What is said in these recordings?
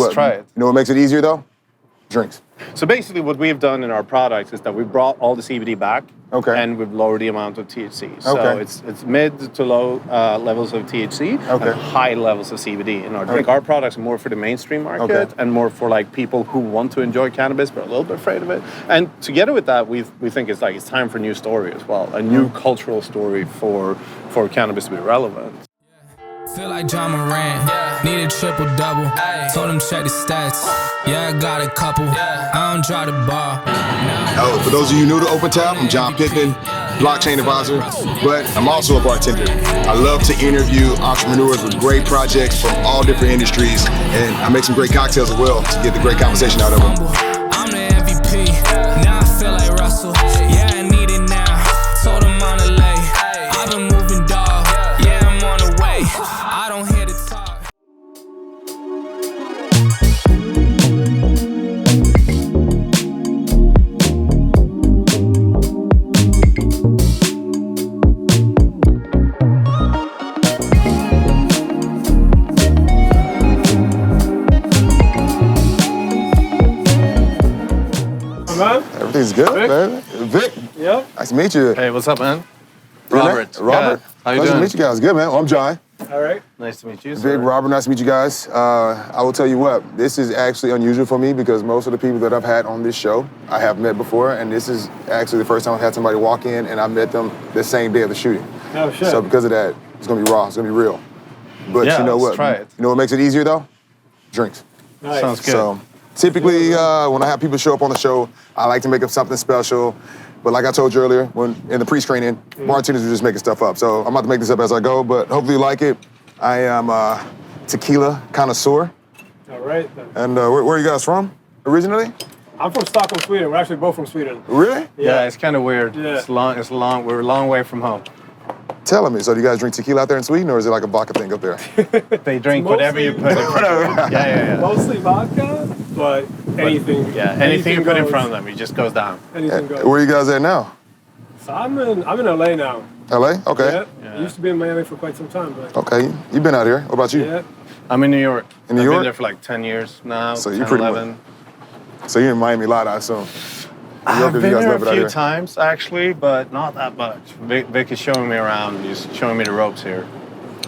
what? Try it. You know what makes it easier though? Drinks. So basically what we've done in our products is that we brought all the CBD back. Okay. And we've lowered the amount of THC. So Okay. it's mid to low levels of THC Okay. and high levels of CBD in our drink. Okay. Our products are more for the mainstream market Okay. and more for like people who want to enjoy cannabis but are a little bit afraid of it. And together with that, we think it's time for a new story as well, a new cultural story for cannabis to be relevant. Feel like John Moran, need a triple-double. Told him check the stats, yeah, I got a couple. I don't drive the bar. Oh, for those of you new to Open Tap, I'm John Pittman, blockchain advisor, but I'm also a bartender. I love to interview entrepreneurs with great projects from all different industries, and I make some great cocktails as well to get the great conversation out of them. I'm the MVP, now I feel like Russell. Yeah, I need it now. Told him on the lay. I've been moving, dog. Yeah, I'm on the way. I don't hear the talk. Everything's good, man. Vic. Yep. Nice to meet you. Hey, what's up, man? Robert. Yeah. How you Pleasure doing? to meet you guys. Good, man. Well, I'm John. All right. Nice to meet you. Big sir. Robert, nice to meet you guys. I will tell you what, this is actually unusual for me because most of the people that I've had on this show, I have met before, and this is actually the first time I've had somebody walk in and I met them the same day of the shooting. Oh, shit. So because of that, it's gonna be raw, it's gonna be real. But Yeah, you know let's what? try it. You know what makes it easier though? Drinks. Nice. Sounds good. So typically, when I have people show up on the show, I like to make up something special. But like I told you earlier, when in the pre-screening, bartenders are just making stuff up. So I'm about to make this up as I go, but hopefully you like it. I am a tequila connoisseur. All right, then. And where are you guys from originally? I'm from Stockholm, Sweden. We're actually both from Sweden. Really? Yeah, it's kind of weird. Yeah. It's long. We're a long way from home. Telling me. So do you guys drink tequila out there in Sweden, or is it like a vodka thing up there? They drink whatever you put in front of them. Yeah. Mostly vodka, but anything. Yeah, anything you put in goes. front of them, it just goes down. Anything goes. Where are you guys at now? So I'm in LA now. LA? Okay. Yeah. Yeah. Used to be in Miami for quite some time, but Okay. You've been out here. What about you? yeah. I'm in New York. In New I've York? been there for like 10 years now. So 10, you're pretty 11. So you're in Miami a lot, I assume. I've been there love it a out few here. times actually, but not that much. Vic is showing me around. He's showing me the ropes here.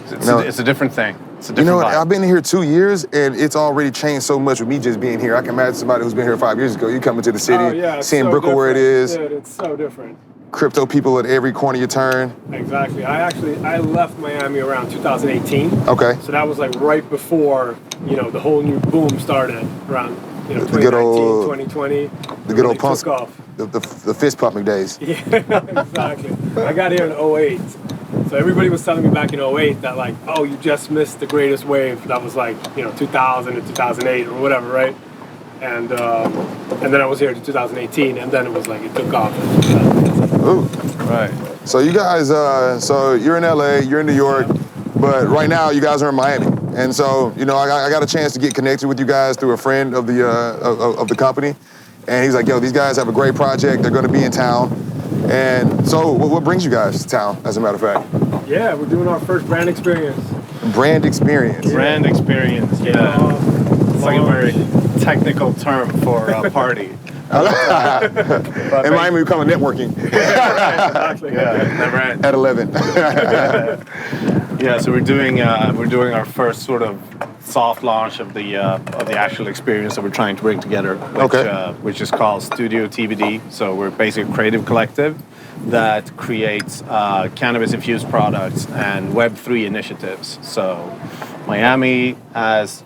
It's a different thing. It's a different You know what? vibe. I've been here 2 years, and it's already changed so much with me just being here. I can imagine somebody who's been here 5 years ago. You come into the city, Oh, yeah, it's seeing so Brooklyn where it different. is, Dude, it's so different. crypto people at every corner you turn. Exactly. I left Miami around 2018. Okay. So that was like right before, the whole new boom started around, The 2019, good old- 2020. The good old Really punk, took off. the fist pumping days. Yeah, exactly. I got here in 08. So everybody was telling me back in 08 that like, oh, you just missed the greatest wave that was like, 2000 to 2008 or whatever, right? And then I was here to 2018, and then it was like, it took off. Ooh. Right. So you guys, so you're in LA, you're in New York, but right now you guys are in Miami. And so, I got a chance to get connected with you guys through a friend of the company. And he's like, yo, these guys have a great project. They're going to be in town. And so what brings you guys to town, as a matter of fact? Yeah, we're doing our first brand experience. Brand experience. Brand experience. Yeah. It's like a very technical term for a party. In Miami, we call it networking. Exactly. Yeah, never end. At 11. Yeah, so we're doing our first sort of soft launch of the actual experience that we're trying to bring together, which is called Studio TBD. So we're basically a creative collective that creates cannabis-infused products and Web3 initiatives. So Miami has,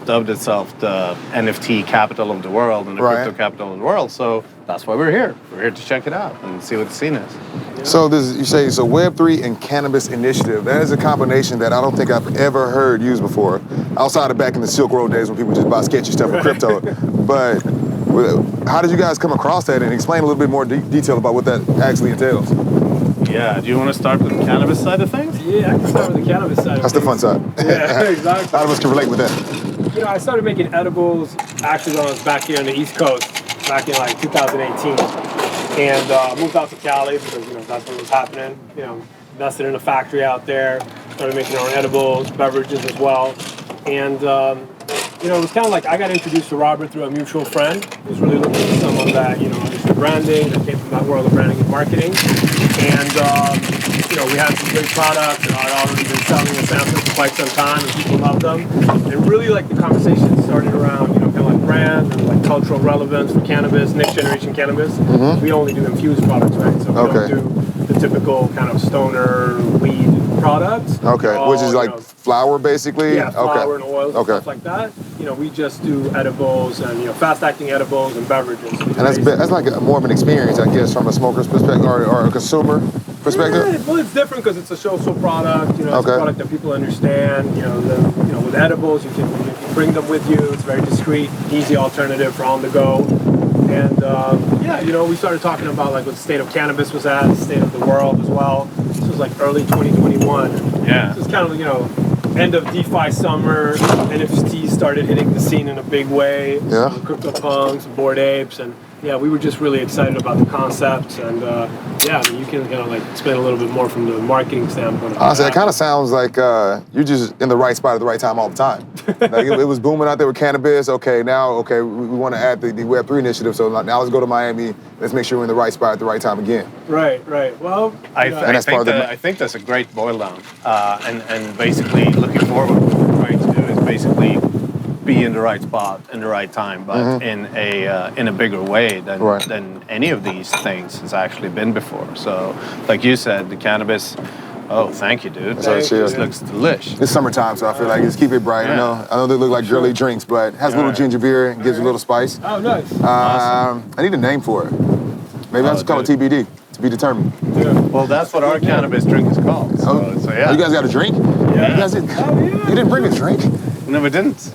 dubbed itself the NFT capital of the world and the crypto capital of the world. So that's why we're here. We're here to check it out and see what the scene is. So you say it's a Web3 and cannabis initiative. That is a combination that I don't think I've ever heard used before, outside of back in the Silk Road days when people just buy sketchy stuff with crypto. But how did you guys come across that, and explain a little bit more detail about what that actually entails? Yeah, do you want to start with the cannabis side of things? Yeah, I can start with the cannabis side. That's the fun side. Yeah, exactly. A lot of us can relate with that. I started making edibles actually when I was back here on the East Coast, back in like 2018. And moved out to Cali because, that's what was happening. Invested in a factory out there, started making our own edibles, beverages as well. And it was kind of like I got introduced to Robert through a mutual friend who was really looking for someone that, understood branding, that came from that world of branding and marketing. And, we had some great products, and I'd already been selling the samples for quite some time, and people loved them. And really, like, the conversation started around, kind of like brand and like cultural relevance for cannabis, next generation cannabis. We only do infused products, right? So we don't do the typical kind of stoner weed products. Okay, which is like flour, basically? Yeah, flour and oils and Okay. stuff like that. We just do edibles and, fast-acting edibles and beverages. And that's like more of an experience, I guess, from a smoker's perspective or a consumer perspective? Yeah, well, it's different because it's a social product. It's a product that people understand. With edibles, you can bring them with you. It's very discreet, easy alternative for on the go. And we started talking about like what the state of cannabis was at, the state of the world as well. This was like early 2021. Yeah. So it's kind of end of DeFi summer. NFTs started hitting the scene in a big way. Yeah. So CryptoPunks, Bored Apes, and we were just really excited about the concept. And you can kind of like explain a little bit more from the marketing standpoint. Honestly, it kind of sounds like you're just in the right spot at the right time all the time. Like it was booming out there with cannabis. Okay, we want to add the Web3 initiative. So now let's go to Miami. Let's make sure we're in the right spot at the right time again. Right. Well, I think that's a great boil down. And basically looking forward, what we're trying to do is basically be in the right spot in the right time, but in a bigger way than any of these things has actually been before. So, like you said, the cannabis. Oh, thank you, dude. Cheers. This looks delicious. It's summertime, so I feel like just keep it bright. Yeah. I know they look like girly drinks, but it has a little ginger beer and gives you a little spice. Oh, nice. I need a name for it. Maybe I'll just call it TBD, to be determined. Yeah. Well, that's what our cannabis drink is called. So yeah. Oh, you guys got a drink? Yeah. You didn't bring a drink? No, we didn't.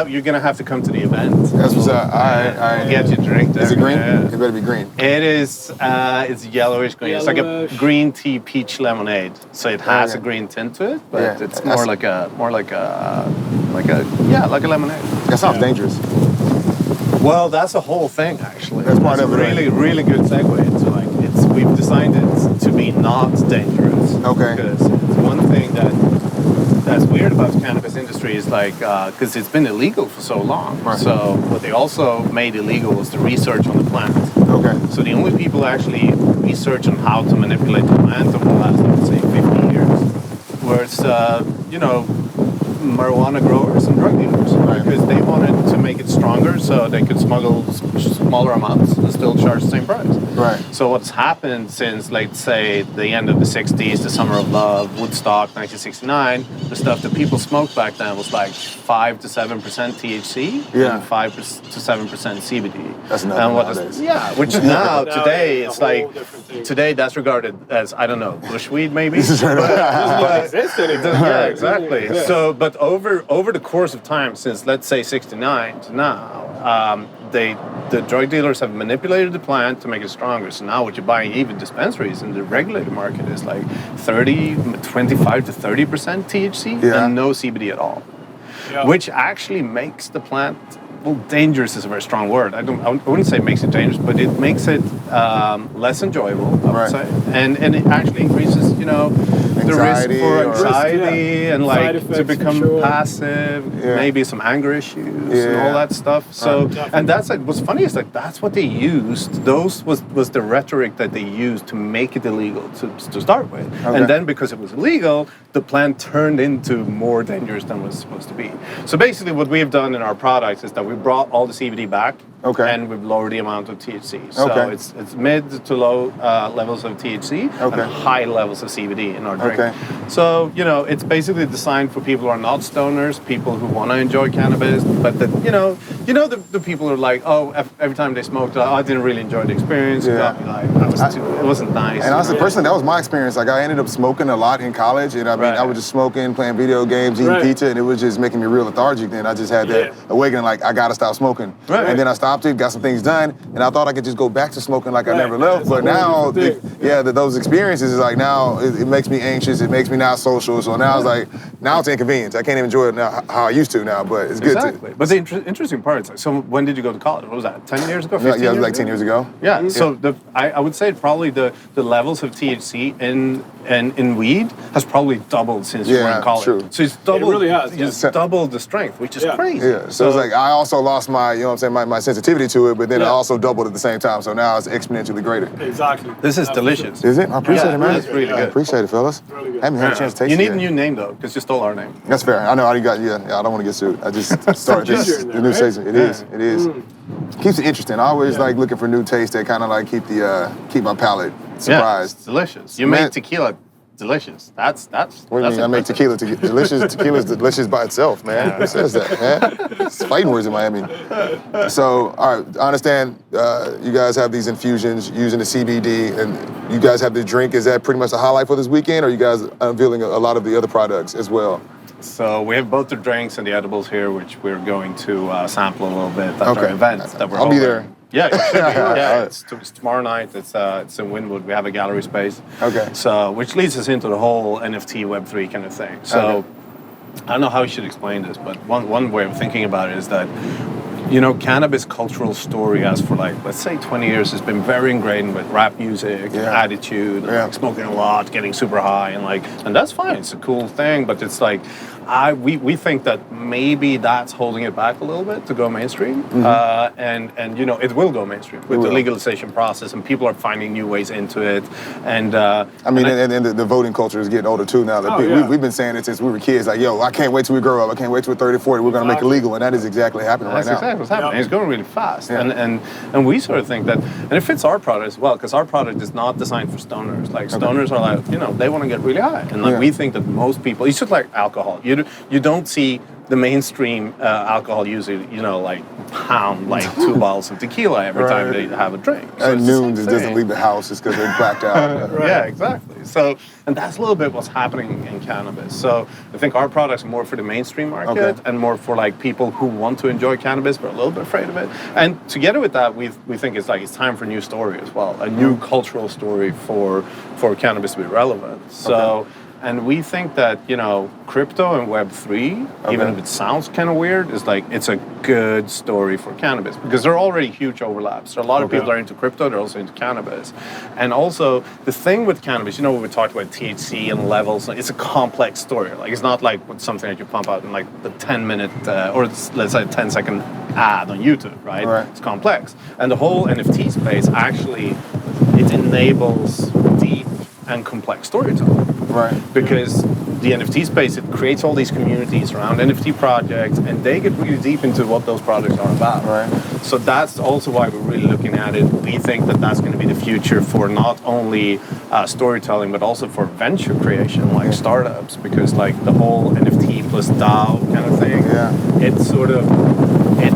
You're gonna have to come to the event. That's what's up. I'll get you a drink there. Is it green? Yeah. It better be green. It is. It's yellowish green. It's like a green tea peach lemonade. So it has a green tint to it, but it's more like a lemonade. That sounds dangerous. Well, that's a whole thing actually. That's part of it. Really good segue into like we've designed it to be not dangerous. Okay. Because it's one thing that's weird about the cannabis industry is like, because it's been illegal for so long. Right. So what they also made illegal was the research on the plant. Okay. So the only people actually research on how to manipulate the plant over the last, let's say, 50 years were, marijuana growers and drug dealers. Right. Because they wanted to make it stronger so they could smuggle smaller amounts and still charge the same price. Right. So what's happened since, let's say, the end of the 60s, the Summer of Love, Woodstock, 1969, the stuff that people smoked back then was like 5 to 7% THC and 5 to 7% CBD. That's nothing nowadays. Which is now, today, it's like, whole different thing. today that's regarded as, I don't know, bushweed maybe? Yeah, exactly. So, but over the course of time, since let's say 69 to now, the drug dealers have manipulated the plant to make it stronger. So now what you're buying, even dispensaries in the regulated market, is like 25 to 30% THC and no CBD at all, which actually makes the plant. Well, dangerous is a very strong word. I wouldn't say it makes it dangerous, but it makes it less enjoyable, I would say. And it actually increases, the risk for anxiety and like to become passive, maybe some anger issues and all that stuff. So, and that's like, what's funny is like, that's what they used. Those was the rhetoric that they used to make it illegal to start with. Okay. And then because it was illegal, the plant turned into more dangerous than it was supposed to be. So basically what we've done in our products is that we brought all the CBD back Okay. and we've lowered the amount of THC. So Okay. it's mid to low levels of THC Okay. and high levels of CBD in our drink. Okay. So, you know, it's basically designed for people who are not stoners, people who want to enjoy cannabis, but that, the people who are like, oh, every time they smoked, I didn't really enjoy the experience. Yeah. Got me like, it wasn't nice. And honestly, personally, that was my experience. Like, I ended up smoking a lot in college, and I mean, Right. I was just smoking, playing video games, eating Right. pizza, and it was just making me real lethargic. Then I just had that awakening, like, I gotta stop smoking. Right. And then I stopped it, got some things done, and I thought I could just go back to smoking like I Right. never left. It's a But whole now, different thing. those experiences is like now it makes me anxious. It makes me not social. So now it's like now it's inconvenience. I can't even enjoy it now how I used to now. But it's good Exactly. But the interesting part is, so when did you go to college? What was that, 10 years ago, 15 Yeah, it was years like 10 years ago. Yeah, so I would say probably the levels of THC in weed has probably doubled since you were Yeah, in college. true. So it's doubled. really has, It's yeah. doubled the strength, which is Yeah. crazy. Yeah, so it's like I also lost my, my sensitivity to it, but then it Yeah. also doubled at the same time. So now it's exponentially greater. Exactly. This is delicious. Is it? I appreciate Yeah, it, man. it's really I good. appreciate it, fellas. Really good. I haven't had a chance to taste You it need yet. a new name though, because you stole our name. That's fair. I know. I got. Yeah. I don't want to get sued. I just started this ginger in the there, new right? season. It is. It is. Keeps it interesting. I always Yeah. like looking for new tastes that kind of like keep my palate Yeah, surprised. it's delicious. You Man. made tequila delicious. That's. What do you mean? I make tequila delicious. Tequila's delicious by itself, man. Who says that, man? It's fighting words in Miami. So, all right, I understand you guys have these infusions using the CBD, and you guys have the drink. Is that pretty much the highlight for this weekend, or are you guys unveiling a lot of the other products as well? So we have both the drinks and the edibles here, which we're going to sample a little bit at our Okay. event that we're I'll be holding. there. Yeah, you should be. All Yeah, right. it's tomorrow night. It's in Wynwood. We have a gallery space. Okay. So which leads us into the whole NFT Web3 kind of thing. So Okay. I don't know how we should explain this, but one way of thinking about it is that, cannabis cultural story as for like, let's say 20 years has been very ingrained with rap music, Yeah. attitude, Yeah. like smoking a lot, getting super high, and that's fine. It's a cool thing, but it's like, we think that maybe that's holding it back a little bit to go mainstream, and it will go mainstream with the will. legalization process, and people are finding new ways into it, and I mean, and the voting culture is getting older too now. That Oh, yeah. we've been saying it since we were kids. Like, yo, I can't wait till we grow up. I can't wait till we're 30, 40. We're going to make it Exactly. legal. And that is exactly happening that's right now. exactly what's happening. Yeah. It's going really fast, Yeah. and we sort of think that, and it fits our product as well, because our product is not designed for stoners. Like stoners are like, they want to get really high, and like Yeah. we think that most people, it's just like alcohol. You don't see the mainstream alcohol user, like pound like 2 bottles of tequila every time Right. they have a drink. So At it's the noon, same just doesn't thing. leave the house just because they're blacked out. Yeah, exactly. So, and that's a little bit what's happening in cannabis. So, I think our products are more for the mainstream market Okay. and more for like people who want to enjoy cannabis but are a little bit afraid of it. And together with that, we think it's time for a new story as well, a new cultural story for cannabis to be relevant. So. And we think that, crypto and Web3, even if it sounds kind of weird, is like, it's a good story for cannabis because there are already huge overlaps. There are a lot of people that are into crypto, they're also into cannabis. And also, the thing with cannabis, when we talked about THC and levels, it's a complex story. Like, it's not like something that you pump out in like the 10-minute, or let's say 10-second ad on YouTube, right? Right. It's complex. And the whole NFT space actually, it enables deep and complex storytelling. Right. Because the NFT space, it creates all these communities around NFT projects, and they get really deep into what those projects are about. Right. So that's also why we're really looking at it. We think that that's going to be the future for not only storytelling, but also for venture creation, like startups, because like the whole NFT plus DAO kind of thing, it sort of, it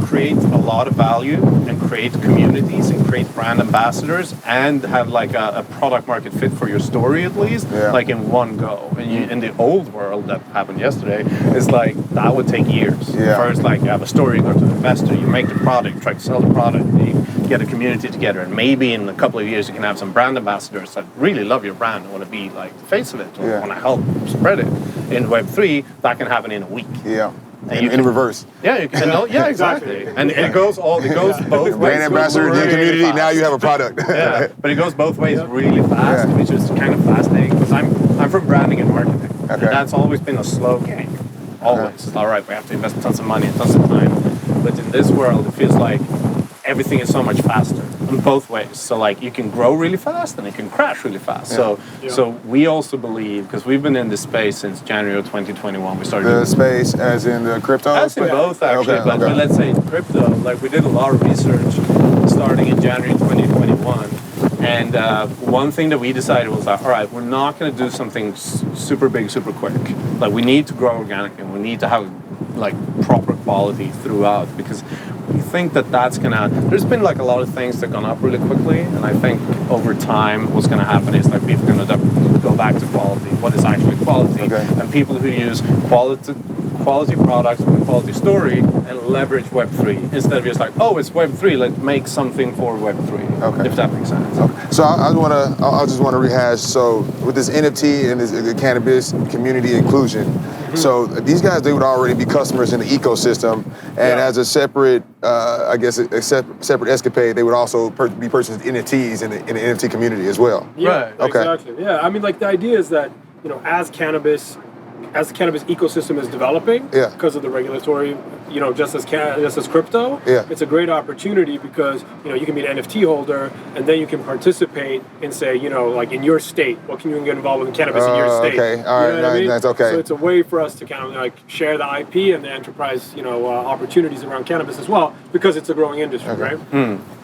create a lot of value and create communities and create brand ambassadors and have like a product market fit for your story at least, like in one go. And in the old world that happened yesterday, is like that would take years. First, like you have a story, you go to an investor, you make the product, try to sell the product, you get a community together, and maybe in a couple of years you can have some brand ambassadors that really love your brand and want to be like the face of it, or want to help spread it. In Web3, that can happen in a week. In reverse. Yeah, you can. Yeah, exactly. And it goes both ways. Brand ambassador, Really the community, fast. now you have a product. Yeah, but it goes both ways really fast, which is kind of fascinating because I'm from branding and marketing. And that's always been a slow game. Always. All right, we have to invest tons of money and tons of time. But in this world, it feels like everything is so much faster in both ways. So like you can grow really fast and it can crash really fast. So we also believe, because we've been in this space since January of 2021, we started The space as in the crypto? as in both actually, Okay, but let's say crypto, like we did a lot of research starting in January 2021. And one thing that we decided was that, all right, we're not going to do something super big, super quick. Like we need to grow organically. We need to have like proper quality throughout, because we think that that's going to, there's been like a lot of things that have gone up really quickly. And I think over time, what's going to happen is like people are going to go back to quality. What is actually quality? Okay. And people who use quality products with a quality story and leverage Web3 instead of just like, oh, it's Web3, let's make something for Web3. Okay. If that makes sense. Okay. So I just want to rehash. So with this NFT and this the cannabis community inclusion, so these guys, they would already be customers in the ecosystem, and as a separate, I guess, a separate escapade, they would also be purchasing NFTs in the NFT community as well. Yeah, Right. Okay. exactly. Yeah, I mean, like the idea is that, you know, as the cannabis ecosystem is developing, because of the regulatory, you know, just as crypto, it's a great opportunity because, you know, you can be an NFT holder and then you can participate in, say, you know, like in your state, what can you get involved with cannabis in your state? Okay, all right, what I mean? that's okay. So it's a way for us to kind of like share the IP and the enterprise, you know, opportunities around cannabis as well, because it's a growing industry, right?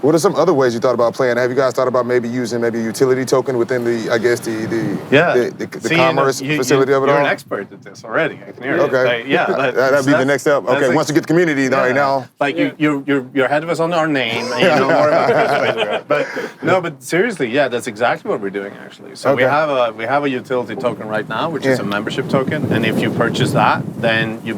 What are some other ways you thought about playing? Have you guys thought about maybe using a utility token within the, I guess, the commerce facility of it all? You're an expert at this already. I can hear it. Okay. Like, that'd be the next step. Okay, once you get the community right now. Like you're ahead of us on our name, and you know more about this. But seriously, that's exactly what we're doing actually. So we have a utility token right now, which is a membership token, and if you purchase that, then you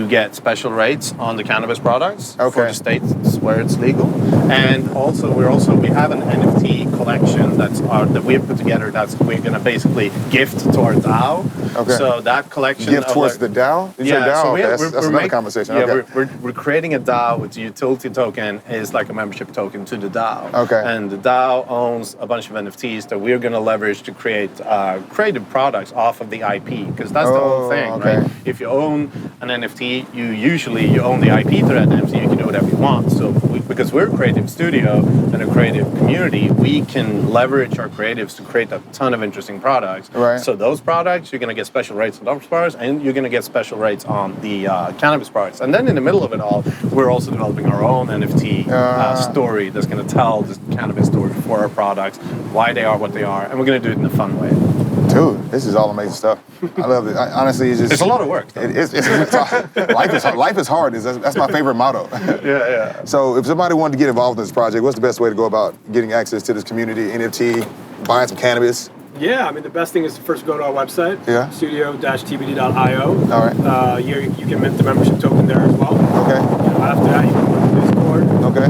get special rates on the cannabis products for the states where it's legal. And also we have an NFT collection that we have put together that we're going to basically gift to our DAO. Okay. So that collection gift towards the DAO? You said DAO? So that's another conversation. Yeah, we're creating a DAO with the utility token is like a membership token to the DAO. Okay. And the DAO owns a bunch of NFTs that we're going to leverage to create creative products off of the IP, because that's the whole thing, right? If you own an NFT, you own the IP to that NFT. You can do whatever you want. So because we're a creative studio and a creative community, we can leverage our creatives to create a ton of interesting products. Right. So those products, you're going to get special rates on those products, and you're going to get special rates on the cannabis products. And then in the middle of it all, we're also developing our own NFT story that's going to tell the cannabis story for our products, why they are what they are, and we're going to do it in a fun way. Dude, this is all amazing stuff. I love it. Honestly, it's a lot of work. Life is hard. That's my favorite motto. Yeah. So if somebody wanted to get involved in this project, what's the best way to go about getting access to this community, NFT, buying some cannabis? Yeah, I mean, the best thing is to first go to our website, studio-tbd.io. All right. You can mint the membership token there as well. Okay. After that, you can go to Discord. Okay.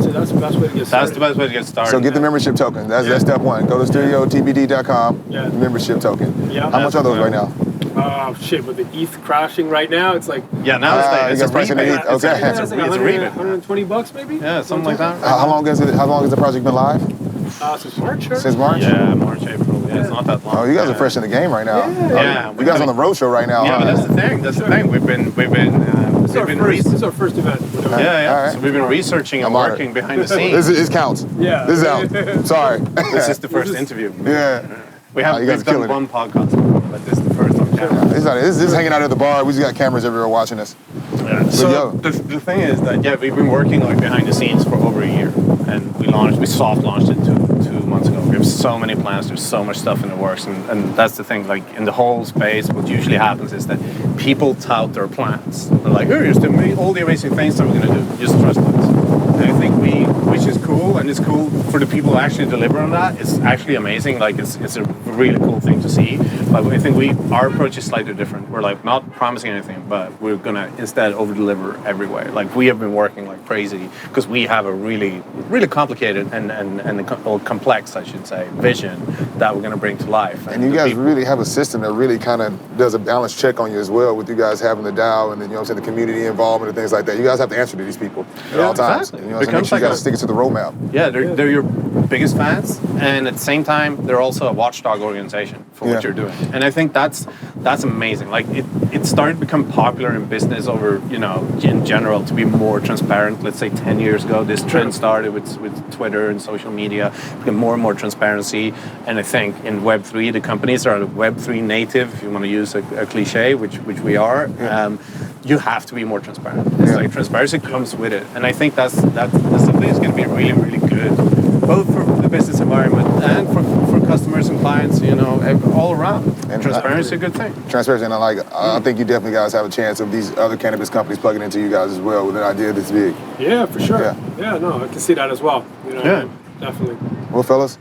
So that's the best way to get started. That's the best way to get started. So get the membership token. That's step one. Go to studiotbd.com, membership token. Yeah. How much are those right now? With the ETH crashing right now, it's like... Yeah, now it's a rebate. It's like $120 maybe? Yeah, something like that. How long has the project been live? Since March, right? Since March? Yeah, March, April. Yeah, it's not that long. Oh, you guys are fresh in the game right now. Yeah. You guys on the road show right now. Yeah, but that's the thing. We've been This is our first event. Yeah. Right. So we've been researching and working behind the scenes. This counts. Yeah. This is out. Sorry. This is the first interview. Yeah. We've done one podcast, but this is the first on camera. This is hanging out at the bar. We just got cameras everywhere watching us. Yeah. So the thing is that we've been working like behind the scenes for over a year, and we soft launched it two months ago. We have so many plans. There's so much stuff in the works, and that's the thing. Like in the whole space, what usually happens is that people tout their plans. They're like, "Oh, here's all the amazing things that we're gonna do. Just trust us." And I think which is cool, and it's cool for the people who actually deliver on that. It's actually amazing. Like it's a really cool thing to see. But I think our approach is slightly different. We're like not promising anything, but we're gonna instead over deliver every way. Like we have been working like crazy because we have a really, really complicated and complex, I should say, vision that we're gonna bring to life. And you guys really have a system that really kind of does a balance check on you as well, with you guys having the DAO and then the community involvement and things like that. You guys have to answer to these people at all times. Exactly. You got to stick it to the roadmap. Yeah, they're your biggest fans, and at the same time, they're also a watchdog organization for what you're doing. And I think that's amazing. Like it started to become popular in business over, in general, to be more transparent. Let's say 10 years ago, this trend started with Twitter and social media, became more and more transparency. And I think in Web3, the companies are Web3 native, if you want to use a cliche, which we are. You have to be more transparent. It's like transparency comes with it, and I think that's something that's going to be really, really good, both for the business environment and for customers and clients. All around. And transparency is a good thing. Transparency, and I think you definitely guys have a chance of these other cannabis companies plugging into you guys as well with an idea this big. Yeah, for sure. Yeah, no, I can see that as well. Definitely. Well, fellas,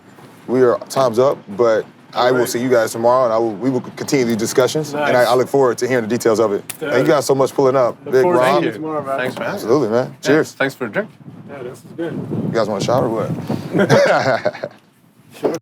time's up, but I will see you guys tomorrow, and we will continue these discussions. Nice. And I look forward to hearing the details of it. Thank you guys so much for pulling up. Big Rob. Thank you. Tomorrow, man. Thanks, man. Absolutely, man. Cheers. Thanks for the drink. Yeah, this is good. You guys want a shot or what? Sure.